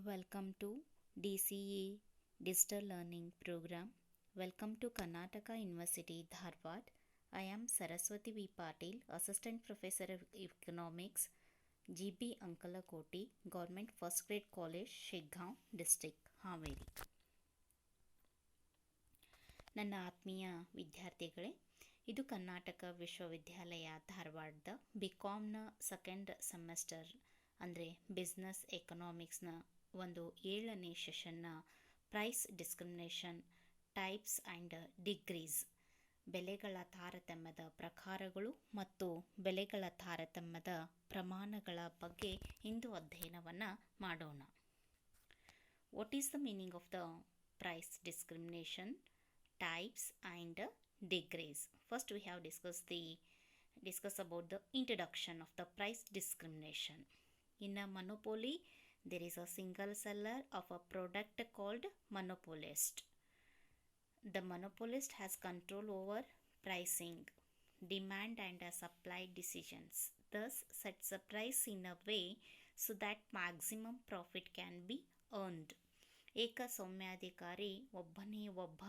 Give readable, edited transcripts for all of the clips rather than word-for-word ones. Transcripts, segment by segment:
Welcome to DCE Digital Learning Program. Welcome to Karnataka University, Dharwad. I am Saraswati V. Patil, Assistant Professor of Economics, GB Ankalakoti, Government First Grade College, Shiggaon District, Haveri. ನನ್ನ ಆತ್ಮೀಯ ವಿದ್ಯಾರ್ಥಿಗಳೇ, ಇದು ಕರ್ನಾಟಕ ವಿಶ್ವವಿದ್ಯಾಲಯ ಧಾರವಾಡದ ಬಿಕಾಮ್ನ second semester ಅಂದರೆ business ಎಕನಾಮಿಕ್ಸ್ನ ಒಂದು 7ನೇ ಸೆಷನ್ನ price discrimination types and degrees, ಬೆಲೆಗಳ ತಾರತಮ್ಯದ ಪ್ರಕಾರಗಳು ಮತ್ತು ಬೆಲೆಗಳ ತಾರತಮ್ಯದ ಪ್ರಮಾಣಗಳ ಬಗ್ಗೆ ಇಂದು ಅಧ್ಯಯನವನ್ನು ಮಾಡೋಣ. What is the meaning of the price discrimination types and degrees? First we have discuss about the introduction of the price discrimination. In a monopoly, there is a single seller of a product called monopolist. The monopolist has control over pricing, demand and supply decisions, thus sets a price in a way so that maximum profit can be earned. ಏಕಸ್ವಾಮ್ಯಾಧಿಕಾರಿ ಒಬ್ಬನೇ ಒಬ್ಬ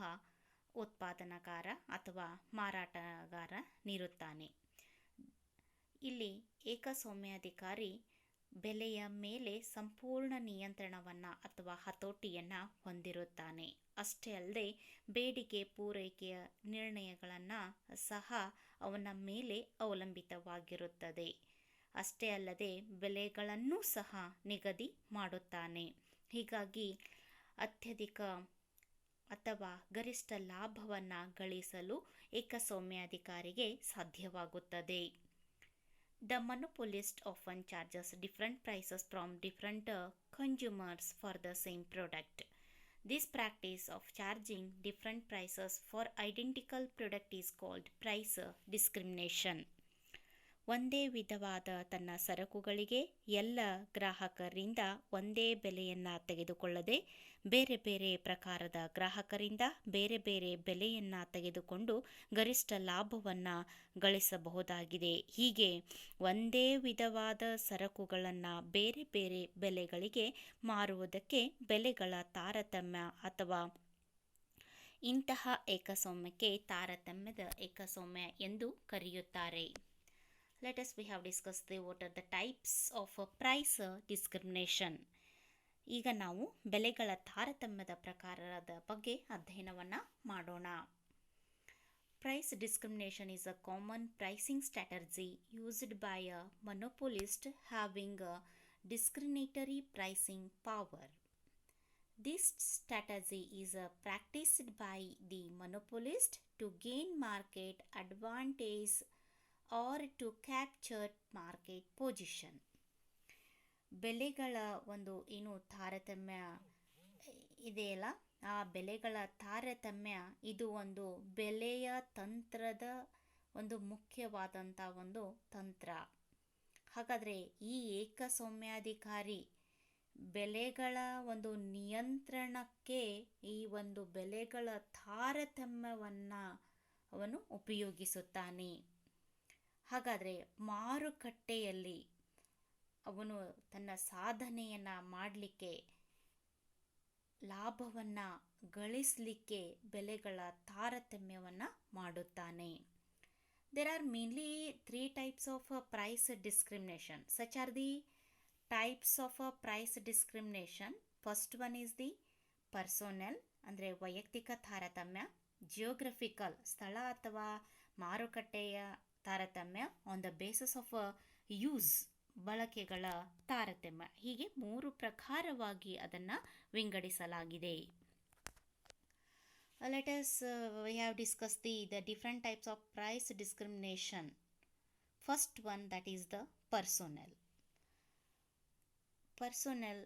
ಉತ್ಪಾದನಕಾರ ಅಥವಾ ಮಾರಾಟಗಾರನಿರುತ್ತಾನೆ. ಇಲ್ಲಿ ಏಕಸ್ವಾಮ್ಯಾಧಿಕಾರಿ ಬೆಲೆಯ ಮೇಲೆ ಸಂಪೂರ್ಣ ನಿಯಂತ್ರಣವನ್ನು ಅಥವಾ ಹತೋಟಿಯನ್ನು ಹೊಂದಿರುತ್ತಾನೆ. ಅಷ್ಟೇ ಅಲ್ಲದೆ ಬೇಡಿಕೆ ಪೂರೈಕೆಯ ನಿರ್ಣಯಗಳನ್ನು ಸಹ ಅವನ ಮೇಲೆ ಅವಲಂಬಿತವಾಗಿರುತ್ತದೆ. ಅಷ್ಟೇ ಅಲ್ಲದೆ ಬೆಲೆಗಳನ್ನು ಸಹ ನಿಗದಿ ಮಾಡುತ್ತಾನೆ. ಹೀಗಾಗಿ ಅತ್ಯಧಿಕ ಅಥವಾ ಗರಿಷ್ಠ ಲಾಭವನ್ನು ಗಳಿಸಲು ಏಕಸ್ವಾಮ್ಯಾಧಿಕಾರಿಗೆ ಸಾಧ್ಯವಾಗುತ್ತದೆ. The monopolist often charges different prices from different consumers for the same product. This practice of charging different prices for identical product is called price discrimination. ಒಂದೇ ವಿಧವಾದ ತನ್ನ ಸರಕುಗಳಿಗೆ ಎಲ್ಲ ಗ್ರಾಹಕರಿಂದ ಒಂದೇ ಬೆಲೆಯನ್ನು ತೆಗೆದುಕೊಳ್ಳದೆ ಬೇರೆ ಬೇರೆ ಪ್ರಕಾರದ ಗ್ರಾಹಕರಿಂದ ಬೇರೆ ಬೇರೆ ಬೆಲೆಯನ್ನು ತೆಗೆದುಕೊಂಡು ಗರಿಷ್ಠ ಲಾಭವನ್ನು ಗಳಿಸಬಹುದಾಗಿದೆ. ಹೀಗೆ ಒಂದೇ ವಿಧವಾದ ಸರಕುಗಳನ್ನು ಬೇರೆ ಬೇರೆ ಬೆಲೆಗಳಿಗೆ ಮಾರುವುದಕ್ಕೆ ಬೆಲೆಗಳ ತಾರತಮ್ಯ ಅಥವಾ ಇಂತಹ ಏಕಸ್ವಾಮ್ಯಕ್ಕೆ ತಾರತಮ್ಯದ ಏಕಸ್ವಾಮ್ಯ ಎಂದು ಕರೆಯುತ್ತಾರೆ. Let us we have discussed what are the types of price discrimination. ಈಗ ನಾವು ಬೆಲೆಗಳ ತಾರತಮ್ಯದ ಪ್ರಕಾರದ ಬಗ್ಗೆ ಅಧ್ಯಯನವನ್ನು ಮಾಡೋಣ. Price discrimination is a common pricing strategy used by a monopolist having a discriminatory pricing power. This strategy is practiced by the monopolist to gain market advantage or to capture market position. ಬೆಲೆಗಳ ಒಂದು ಏನು ತಾರತಮ್ಯ ಇದೆಯಲ್ಲ, ಆ ಬೆಲೆಗಳ ತಾರತಮ್ಯ ಇದು ಒಂದು ಬೆಲೆಯ ತಂತ್ರದ ಒಂದು ಮುಖ್ಯವಾದಂಥ ಒಂದು ತಂತ್ರ. ಹಾಗಾದರೆ ಈ ಏಕಸ್ವಾಮ್ಯಾಧಿಕಾರಿ ಬೆಲೆಗಳ ಒಂದು ನಿಯಂತ್ರಣಕ್ಕೆ ಈ ಒಂದು ಬೆಲೆಗಳ ತಾರತಮ್ಯವನ್ನು ಅವನು ಉಪಯೋಗಿಸುತ್ತಾನೆ. ಹಾಗಾದರೆ ಮಾರುಕಟ್ಟೆಯಲ್ಲಿ ಅವನು ತನ್ನ ಸಾಧನೆಯನ್ನು ಮಾಡಲಿಕ್ಕೆ, ಲಾಭವನ್ನು ಗಳಿಸಲಿಕ್ಕೆ ಬೆಲೆಗಳ ತಾರತಮ್ಯವನ್ನು ಮಾಡುತ್ತಾನೆ. There are mainly 3 types of price discrimination. Such are the types of price discrimination. First one is the personal ಅಂದರೆ ವೈಯಕ್ತಿಕ ತಾರತಮ್ಯ, ಜಿಯೋಗ್ರಫಿಕಲ್ ಸ್ಥಳ ಅಥವಾ ಮಾರುಕಟ್ಟೆಯ ತಾರತಮ್ಯ, on the basis of use ಬಳಕೆಗಳ ತಾರತಮ್ಯ. ಹೀಗೆ 3 ಪ್ರಕಾರವಾಗಿ ಅದನ್ನು ವಿಂಗಡಿಸಲಾಗಿದೆ. Let us we have discussed the different types of price discrimination. First one, that is the personal. Personal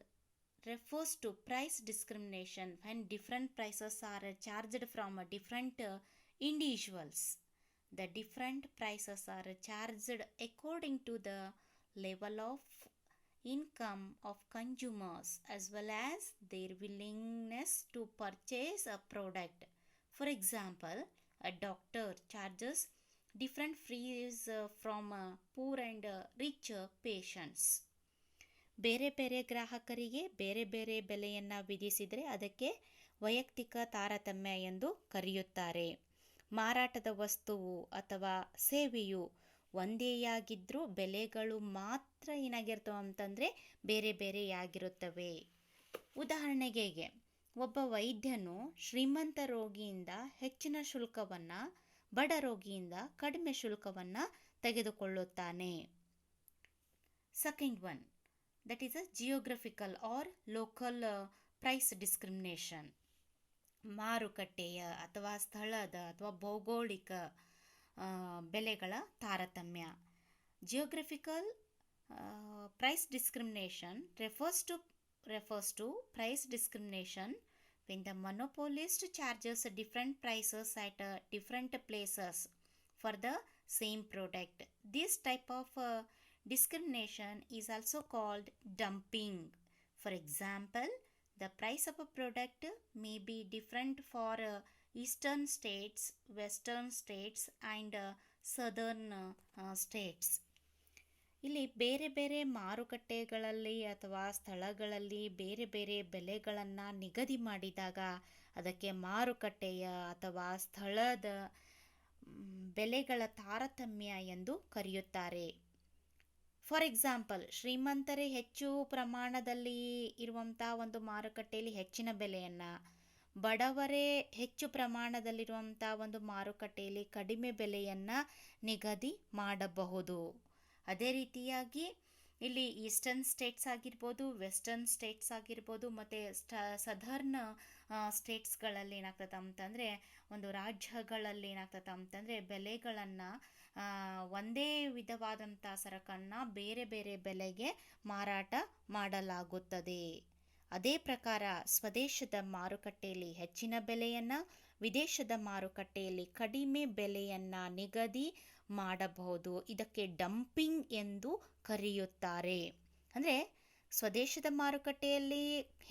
refers to price discrimination when different prices are charged from different individuals. The different prices are charged according to the level of income of consumers as well as their willingness to purchase a product. For example, a doctor charges different fees from poor and rich patients. ಬೇರೆ ಬೇರೆ ಗ್ರಾಹಕರಿಗೆ ಬೇರೆ ಬೇರೆ ಬೆಲೆಯನ್ನು ವಿಧಿಸಿದರೆ ಅದಕ್ಕೆ ವೈಯಕ್ತಿಕ ತಾರತಮ್ಯ ಎಂದು ಕರೆಯುತ್ತಾರೆ. ಮಾರಾಟದ ವಸ್ತುವು ಅಥವಾ ಸೇವೆಯು ಒಂದೇಯಾಗಿದ್ದರೂ ಬೆಲೆಗಳು ಮಾತ್ರ ಏನಾಗಿರ್ತವೆ ಅಂತಂದರೆ ಬೇರೆ ಬೇರೆಯಾಗಿರುತ್ತವೆ. ಉದಾಹರಣೆಗೆ ಒಬ್ಬ ವೈದ್ಯನು ಶ್ರೀಮಂತ ರೋಗಿಯಿಂದ ಹೆಚ್ಚಿನ ಶುಲ್ಕವನ್ನು, ಬಡ ರೋಗಿಯಿಂದ ಕಡಿಮೆ ಶುಲ್ಕವನ್ನು ತೆಗೆದುಕೊಳ್ಳುತ್ತಾನೆ. Second one, that is a geographical or local price discrimination. ಮಾರುಕಟ್ಟೆಯ ಅಥವಾ ಸ್ಥಳದ ಅಥವಾ ಭೌಗೋಳಿಕ ಬೆಲೆಗಳ ತಾರತಮ್ಯ. Geographical price discrimination refers to price discrimination when the monopolist charges different prices at different places for the same product. This type of discrimination is also called dumping. For example, the price of a product may be different for eastern states, western states and southern states. ಇಲ್ಲಿ ಬೇರೆ ಬೇರೆ ಮಾರುಕಟ್ಟೆಗಳಲ್ಲಿ ಅಥವಾ ಸ್ಥಳಗಳಲ್ಲಿ ಬೇರೆ ಬೇರೆ ಬೆಲೆಗಳನ್ನು ನಿಗದಿ ಮಾಡಿದಾಗ ಅದಕ್ಕೆ ಮಾರುಕಟ್ಟೆಯ ಅಥವಾ ಸ್ಥಳದ ಬೆಲೆಗಳ ತಾರತಮ್ಯ ಎಂದು ಕರೆಯುತ್ತಾರೆ. ಫಾರ್ ಎಕ್ಸಾಂಪಲ್, ಶ್ರೀಮಂತರೇ ಹೆಚ್ಚು ಪ್ರಮಾಣದಲ್ಲಿ ಇರುವಂಥ ಒಂದು ಮಾರುಕಟ್ಟೆಯಲ್ಲಿ ಹೆಚ್ಚಿನ ಬೆಲೆಯನ್ನು, ಬಡವರೇ ಹೆಚ್ಚು ಪ್ರಮಾಣದಲ್ಲಿರುವಂಥ ಒಂದು ಮಾರುಕಟ್ಟೆಯಲ್ಲಿ ಕಡಿಮೆ ಬೆಲೆಯನ್ನು ನಿಗದಿ ಮಾಡಬಹುದು. ಅದೇ ರೀತಿಯಾಗಿ ಇಲ್ಲಿ ಈಸ್ಟರ್ನ್ ಸ್ಟೇಟ್ಸ್ ಆಗಿರ್ಬೋದು, ವೆಸ್ಟರ್ನ್ ಸ್ಟೇಟ್ಸ್ ಆಗಿರ್ಬೋದು ಮತ್ತು ಸದರ್ನ್ ಸ್ಟೇಟ್ಸ್ಗಳಲ್ಲಿ ಏನಾಗ್ತದೆ ಅಂತಂದರೆ, ಒಂದು ರಾಜ್ಯಗಳಲ್ಲಿ ಏನಾಗ್ತದೆ ಅಂತಂದರೆ ಬೆಲೆಗಳನ್ನು ಒಂದೇ ವಿಧವಾದಂಥ ಸರಕನ್ನು ಬೇರೆ ಬೇರೆ ಬೆಲೆಗೆ ಮಾರಾಟ ಮಾಡಲಾಗುತ್ತದೆ. ಅದೇ ಪ್ರಕಾರ ಸ್ವದೇಶದ ಮಾರುಕಟ್ಟೆಯಲ್ಲಿ ಹೆಚ್ಚಿನ ಬೆಲೆಯನ್ನು, ವಿದೇಶದ ಮಾರುಕಟ್ಟೆಯಲ್ಲಿ ಕಡಿಮೆ ಬೆಲೆಯನ್ನು ನಿಗದಿ ಮಾಡಬಹುದು. ಇದಕ್ಕೆ ಡಂಪಿಂಗ್ ಎಂದು ಕರೆಯುತ್ತಾರೆ. ಅಂದರೆ ಸ್ವದೇಶದ ಮಾರುಕಟ್ಟೆಯಲ್ಲಿ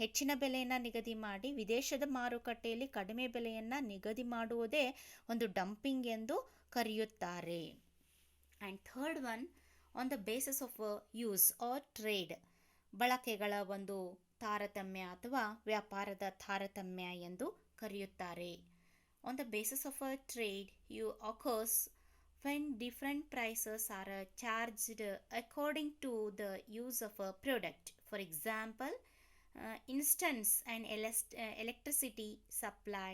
ಹೆಚ್ಚಿನ ಬೆಲೆಯನ್ನು ನಿಗದಿ ಮಾಡಿ ವಿದೇಶದ ಮಾರುಕಟ್ಟೆಯಲ್ಲಿ ಕಡಿಮೆ ಬೆಲೆಯನ್ನು ನಿಗದಿ ಮಾಡುವುದೇ ಒಂದು ಡಂಪಿಂಗ್ ಎಂದು ಕರೆಯುತ್ತಾರೆ. And third one, on the basis of use or trade. ಬಳಕೆಗಳ ಒಂದು ತಾರತಮ್ಯ ಅಥವಾ ವ್ಯಾಪಾರದ ತಾರತಮ್ಯ ಎಂದು ಕರೆಯುತ್ತಾರೆ. On the basis of a trade you occurs when different prices are charged according to the use of a product. For example, instance an electricity supply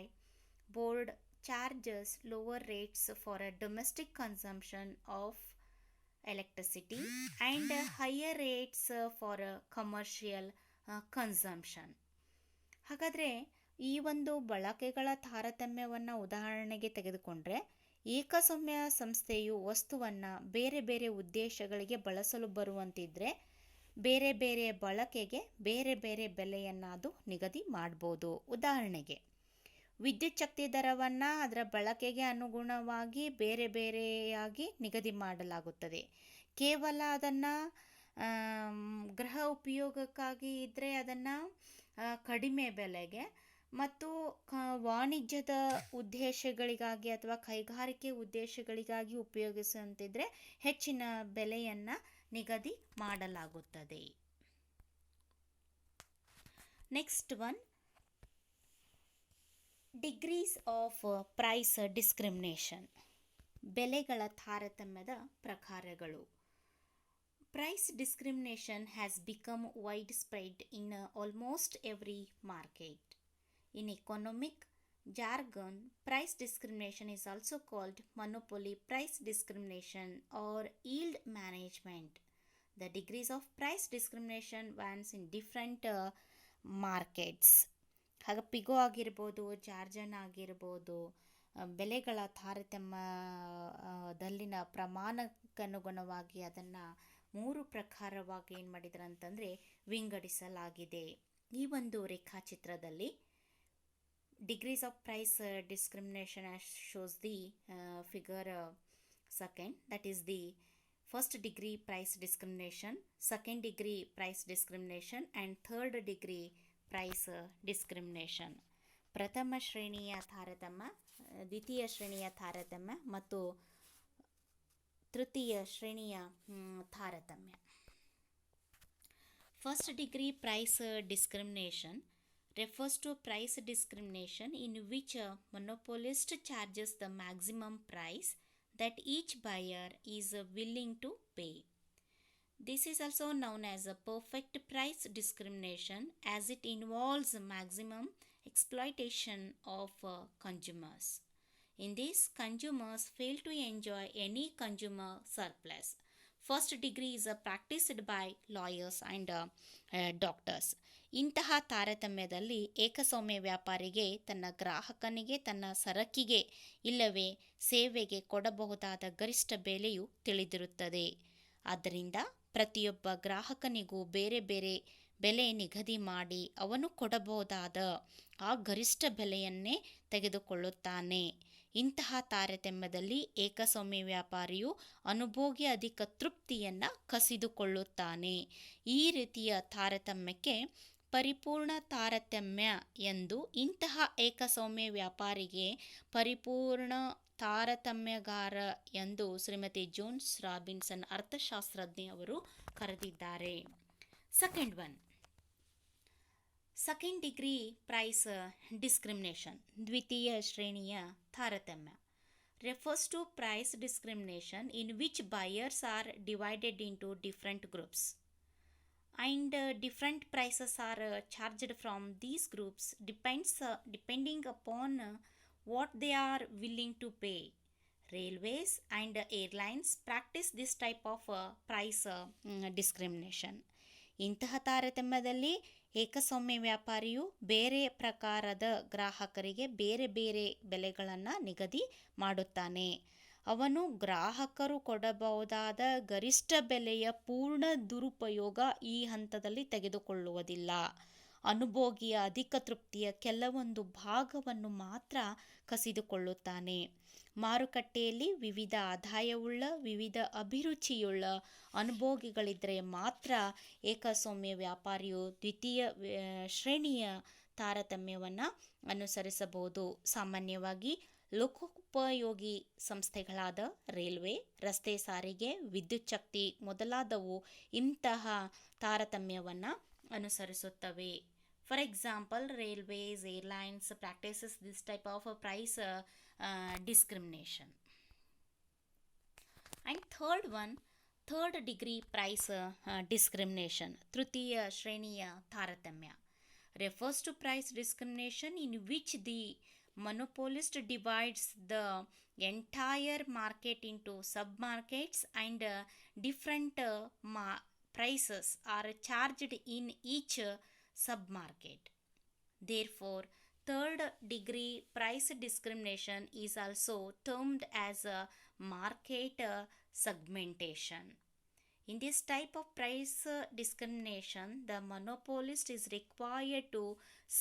board charges lower rates for a domestic consumption of electricity and higher rates for a commercial consumption. ಹಾಗಾದರೆ ಈ ಒಂದು ಬಳಕೆಗಳ ತಾರತಮ್ಯವನ್ನು ಉದಾಹರಣೆಗೆ ತೆಗೆದುಕೊಂಡ್ರೆ, ಏಕಸ್ವಾಮ್ಯ ಸಂಸ್ಥೆಯು ವಸ್ತುವನ್ನು ಬೇರೆ ಬೇರೆ ಉದ್ದೇಶಗಳಿಗೆ ಬಳಸಲು ಬರುವಂತಿದ್ದರೆ ಬೇರೆ ಬೇರೆ ಬಳಕೆಗೆ ಬೇರೆ ಬೇರೆ ಬೆಲೆಯನ್ನು ಅದು ನಿಗದಿ ಮಾಡ್ಬೋದು. ಉದಾಹರಣೆಗೆ ವಿದ್ಯುತ್ ಶಕ್ತಿ ದರವನ್ನು ಅದರ ಬಳಕೆಗೆ ಅನುಗುಣವಾಗಿ ಬೇರೆ ಬೇರೆಯಾಗಿ ನಿಗದಿ ಮಾಡಲಾಗುತ್ತದೆ. ಕೇವಲ ಅದನ್ನು ಗೃಹ ಉಪಯೋಗಕ್ಕಾಗಿ ಇದ್ದರೆ ಅದನ್ನು ಕಡಿಮೆ ಬೆಲೆಗೆ, ಮತ್ತು ವಾಣಿಜ್ಯದ ಉದ್ದೇಶಗಳಿಗಾಗಿ ಅಥವಾ ಕೈಗಾರಿಕೆ ಉದ್ದೇಶಗಳಿಗಾಗಿ ಉಪಯೋಗಿಸುವಂತಿದ್ರೆ ಹೆಚ್ಚಿನ ಬೆಲೆಯನ್ನು ನಿಗದಿ ಮಾಡಲಾಗುತ್ತದೆ. Next one, degrees of price discrimination. ಬೆಲೆಗಳ ತಾರತಮ್ಯದ ಪ್ರಕಾರಗಳು. Price discrimination has become widespread in almost every market. In economic jargon, price discrimination is also called monopoly price discrimination or yield management. The degrees of price discrimination varies in different markets. ಹಾಗೆ ಪಿಗೋ ಆಗಿರ್ಬೋದು, ಜಾರ್ಜನ್ ಆಗಿರ್ಬೋದು, ಬೆಲೆಗಳ ತಾರತಮ್ಯದಲ್ಲಿನ ಪ್ರಮಾಣಕ್ಕನುಗುಣವಾಗಿ ಅದನ್ನು 3 ಪ್ರಕಾರವಾಗಿ ಏನು ಮಾಡಿದ್ದಾರೆ ಅಂತಂದರೆ ವಿಂಗಡಿಸಲಾಗಿದೆ. ಈ ಒಂದು ರೇಖಾಚಿತ್ರದಲ್ಲಿ degrees of price discrimination shows the figure second, that is the first degree price discrimination, second degree price discrimination and third degree price discrimination. ಪ್ರಥಮ ಶ್ರೇಣಿಯ ತಾರತಮ್ಯ, ದ್ವಿತೀಯ ಶ್ರೇಣಿಯ ತಾರತಮ್ಯ ಮತ್ತು ತೃತೀಯ ಶ್ರೇಣಿಯ ತಾರತಮ್ಯ. First degree price discrimination refers to price discrimination in which a monopolist charges the maximum price that each buyer is willing to pay. This is also known as a perfect price discrimination as it involves maximum exploitation of consumers. In this, consumers fail to enjoy any consumer surplus. First degree is practiced by lawyers and doctors. ಇಂತಹ ತಾರತಮ್ಯದಲ್ಲಿ ಏಕಸ್ವಾಮ್ಯ ವ್ಯಾಪಾರಿಗೆ ತನ್ನ ಗ್ರಾಹಕನಿಗೆ ತನ್ನ ಸರಕಿಗೆ ಇಲ್ಲವೇ ಸೇವೆಗೆ ಕೊಡಬಹುದಾದ ಗರಿಷ್ಠ ಬೆಲೆಯು ತಿಳಿದಿರುತ್ತದೆ. ಆದ್ದರಿಂದ ಪ್ರತಿಯೊಬ್ಬ ಗ್ರಾಹಕನಿಗೂ ಬೇರೆ ಬೇರೆ ಬೆಲೆ ನಿಗದಿ ಮಾಡಿ ಅವನು ಕೊಡಬಹುದಾದ ಆ ಗರಿಷ್ಠ ಬೆಲೆಯನ್ನೇ ತೆಗೆದುಕೊಳ್ಳುತ್ತಾನೆ. ಇಂತಹ ತಾರತಮ್ಯದಲ್ಲಿ ಏಕಸ್ವಾಮ್ಯ ವ್ಯಾಪಾರಿಯು ಅನುಭೋಗಿ ಅಧಿಕ ತೃಪ್ತಿಯನ್ನು ಕಸಿದುಕೊಳ್ಳುತ್ತಾನೆ. ಈ ರೀತಿಯ ತಾರತಮ್ಯಕ್ಕೆ ಪರಿಪೂರ್ಣ ತಾರತಮ್ಯ ಎಂದು ಇಂತಹ ಏಕಸ್ವಾಮ್ಯ ವ್ಯಾಪಾರಿಗೆ ಪರಿಪೂರ್ಣ ತಾರತಮ್ಯಗಾರ ಎಂದು ಶ್ರೀಮತಿ ಜೋನ್ಸ್ ರಾಬಿನ್ಸನ್ ಅರ್ಥಶಾಸ್ತ್ರಜ್ಞೆ ಅವರು ಕರೆದಿದ್ದಾರೆ. ಸೆಕೆಂಡ್ ಡಿಗ್ರಿ ಪ್ರೈಸ್ ಡಿಸ್ಕ್ರಿಮಿನೇಷನ್ ದ್ವಿತೀಯ ಶ್ರೇಣಿಯ ತಾರತಮ್ಯ refers to price discrimination in which buyers are divided into different groups and different prices are charged from these groups depending upon what they are willing to pay. Railways and airlines practice this type of price discrimination. ಇಂತಹ ತಾರತಮ್ಯದಲ್ಲಿ ಏಕಸ್ವಾಮ್ಯ ವ್ಯಾಪಾರಿಯು ಬೇರೆ ಪ್ರಕಾರದ ಗ್ರಾಹಕರಿಗೆ ಬೇರೆ ಬೇರೆ ಬೆಲೆಗಳನ್ನು ನಿಗದಿ ಮಾಡುತ್ತಾನೆ. ಅವನು ಗ್ರಾಹಕರು ಕೊಡಬಹುದಾದ ಗರಿಷ್ಠ ಬೆಲೆಯ ಪೂರ್ಣ ದುರುಪಯೋಗ ಈ ಹಂತದಲ್ಲಿ ತೆಗೆದುಕೊಳ್ಳುವುದಿಲ್ಲ. ಅನುಭೋಗಿಯ ಅಧಿಕ ತೃಪ್ತಿಯ ಕೆಲವೊಂದು ಭಾಗವನ್ನು ಮಾತ್ರ ಕಸಿದುಕೊಳ್ಳುತ್ತಾನೆ. ಮಾರುಕಟ್ಟೆಯಲ್ಲಿ ವಿವಿಧ ಆದಾಯವುಳ್ಳ ವಿವಿಧ ಅಭಿರುಚಿಯುಳ್ಳ ಅನುಭೋಗಿಗಳಿದ್ದರೆ ಮಾತ್ರ ಏಕಸ್ವಾಮ್ಯ ವ್ಯಾಪಾರಿಯು ದ್ವಿತೀಯ ಶ್ರೇಣಿಯ ತಾರತಮ್ಯವನ್ನು ಅನುಸರಿಸಬಹುದು. ಸಾಮಾನ್ಯವಾಗಿ ಲೋಕೋಪಯೋಗಿ ಸಂಸ್ಥೆಗಳಾದ ರೈಲ್ವೆ, ರಸ್ತೆ ಸಾರಿಗೆ, ವಿದ್ಯುತ್ ಶಕ್ತಿ ಮೊದಲಾದವು ಇಂತಹ ತಾರತಮ್ಯವನ್ನು ಅನುಸರಿಸುತ್ತವೆ. For example, railways, airlines practices this type of price discrimination. And third degree price discrimination ತೃತೀಯ ಶ್ರೇಣಿಯ ತಾರತಮ್ಯ refers to price discrimination in which the monopolist divides the entire market into sub-markets and different prices are charged in each sub-market. Therefore, third degree price discrimination is also termed as a market segmentation. In this type of price discrimination, the monopolist is required to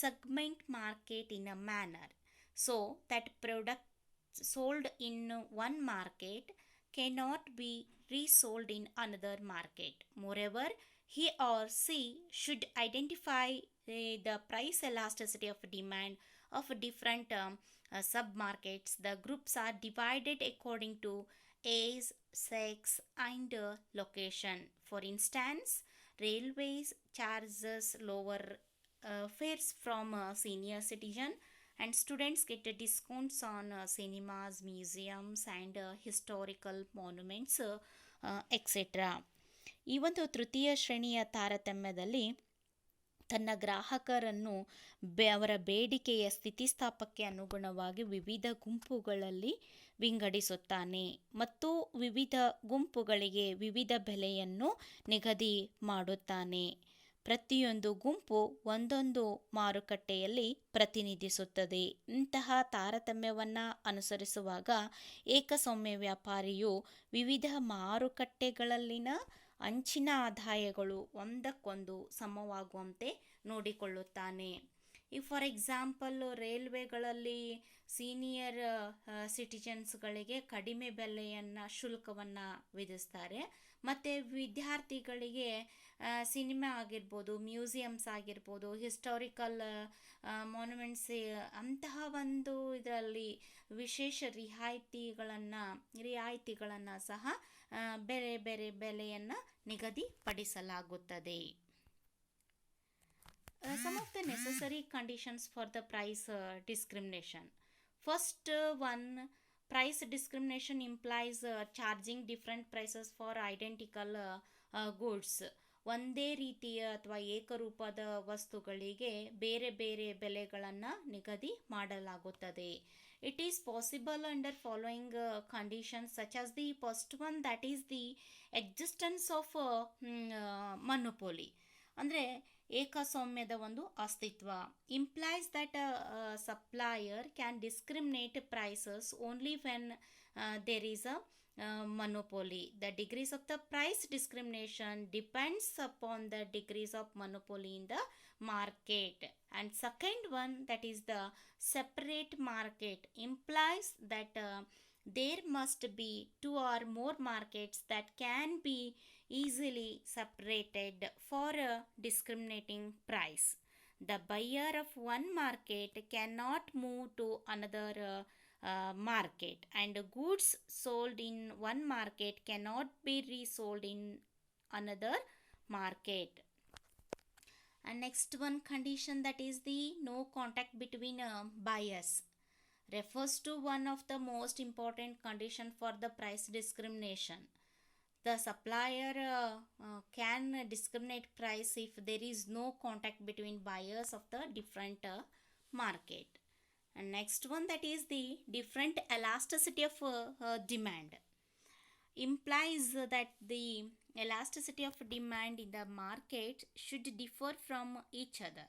segment market in a manner so that products sold in one market cannot be resold in another market. Moreover, he or she should identify the price elasticity of demand of different sub-markets. The groups are divided according to age, sex and location. For instance, railways charges lower fares from senior citizen and students get discounts on cinemas, museums and historical monuments, etc. ಈ ಒಂದು ತೃತೀಯ ಶ್ರೇಣಿಯ ತಾರತಮ್ಯದಲ್ಲಿ ತನ್ನ ಗ್ರಾಹಕರನ್ನು ಅವರ ಬೇಡಿಕೆಯ ಸ್ಥಿತಿಸ್ಥಾಪಕ್ಕೆ ಅನುಗುಣವಾಗಿ ವಿವಿಧ ಗುಂಪುಗಳಲ್ಲಿ ವಿಂಗಡಿಸುತ್ತಾನೆ ಮತ್ತು ವಿವಿಧ ಗುಂಪುಗಳಿಗೆ ವಿವಿಧ ಬೆಲೆಯನ್ನು ನಿಗದಿ ಮಾಡುತ್ತಾನೆ. ಪ್ರತಿಯೊಂದು ಗುಂಪು ಒಂದೊಂದು ಮಾರುಕಟ್ಟೆಯಲ್ಲಿ ಪ್ರತಿನಿಧಿಸುತ್ತದೆ. ಇಂತಹ ತಾರತಮ್ಯವನ್ನು ಅನುಸರಿಸುವಾಗ ಏಕಸ್ವಾಮ್ಯ ವ್ಯಾಪಾರಿಯು ವಿವಿಧ ಮಾರುಕಟ್ಟೆಗಳಲ್ಲಿನ ಅಂಚಿನ ಆದಾಯಗಳು ಒಂದಕ್ಕೊಂದು ಸಮವಾಗುವಂತೆ ನೋಡಿಕೊಳ್ಳುತ್ತಾನೆ. ಈ ಫಾರ್ ಎಕ್ಸಾಂಪಲ್ ರೈಲ್ವೆಗಳಲ್ಲಿ ಸೀನಿಯರ್ ಸಿಟಿಜನ್ಸ್ಗಳಿಗೆ ಕಡಿಮೆ ಬೆಲೆಯನ್ನು ಶುಲ್ಕವನ್ನು ವಿಧಿಸ್ತಾರೆ. ಮತ್ತು ವಿದ್ಯಾರ್ಥಿಗಳಿಗೆ ಸಿನಿಮಾ ಆಗಿರ್ಬೋದು, ಮ್ಯೂಸಿಯಮ್ಸ್ ಆಗಿರ್ಬೋದು, ಹಿಸ್ಟಾರಿಕಲ್ ಮಾನ್ಯುಮೆಂಟ್ಸ್ ಅಂತಹ ಒಂದು ಇದರಲ್ಲಿ ವಿಶೇಷ ರಿಯಾಯಿತಿಗಳನ್ನು ಸಹ ಬೇರೆ ಬೇರೆ ಬೆಲೆಯನ್ನು ನಿಗದಿಪಡಿಸಲಾಗುತ್ತದೆ. Some of the necessary conditions for the price discrimination. First one, price discrimination implies charging different prices for identical goods. ಒಂದೇ ರೀತಿಯ ಅಥವಾ ಏಕರೂಪದ ವಸ್ತುಗಳಿಗೆ ಬೇರೆ ಬೇರೆ ಬೆಲೆಗಳನ್ನು ನಿಗದಿ ಮಾಡಲಾಗುತ್ತದೆ. It is possible under following conditions, such as the first one, that is the existence of monopoly. ಅಂದರೆ ಏಕಸ್ವಾಮ್ಯದ ಒಂದು ಅಸ್ತಿತ್ವ. Implies that supplier can discriminate prices only when there is a monopoly. The degrees of the price discrimination depends upon the degrees of monopoly in the market. And second one, that is the separate market, implies that there must be two or more markets that can be easily separated for a discriminating price. The buyer of one market cannot move to another market, and goods sold in one market cannot be resold in another market. And next one condition, that is the no contact between buyers, refers to one of the most important condition for the price discrimination. The supplier can discriminate price if there is no contact between buyers of the different market. And next one, that is the different elasticity of demand, implies that the elasticity of demand in the market should differ from each other.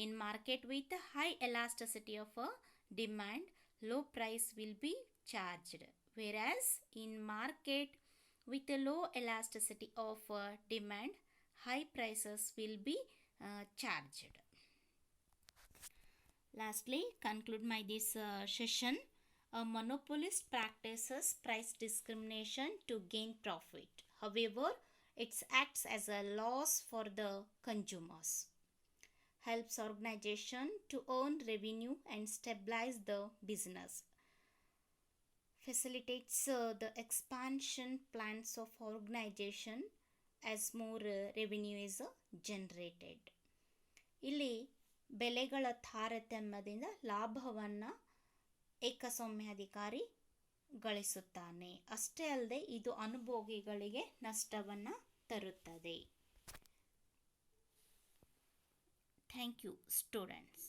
In market with high elasticity of demand, low price will be charged, whereas in market with a low elasticity of demand, high prices will be charged. Lastly, conclude my this session. A monopolist practices price discrimination to gain profit. However, it acts as a loss for the consumers, helps organization to earn revenue and stabilize the business, facilitates the expansion plans of organization as more revenue is generated. ಇಲ್ಲಿ ಬೆಲೆಗಳ ತಾರತಮ್ಯದಿಂದ ಲಾಭವನ್ನು ಏಕಸ್ವಾಮ್ಯಾಧಿಕಾರಿ ಗಳಿಸುತ್ತಾನೆ. ಅಷ್ಟೇ ಅಲ್ಲದೆ ಇದು ಅನುಭೋಗಿಗಳಿಗೆ ನಷ್ಟವನ್ನು ತರುತ್ತದೆ. Thank you students.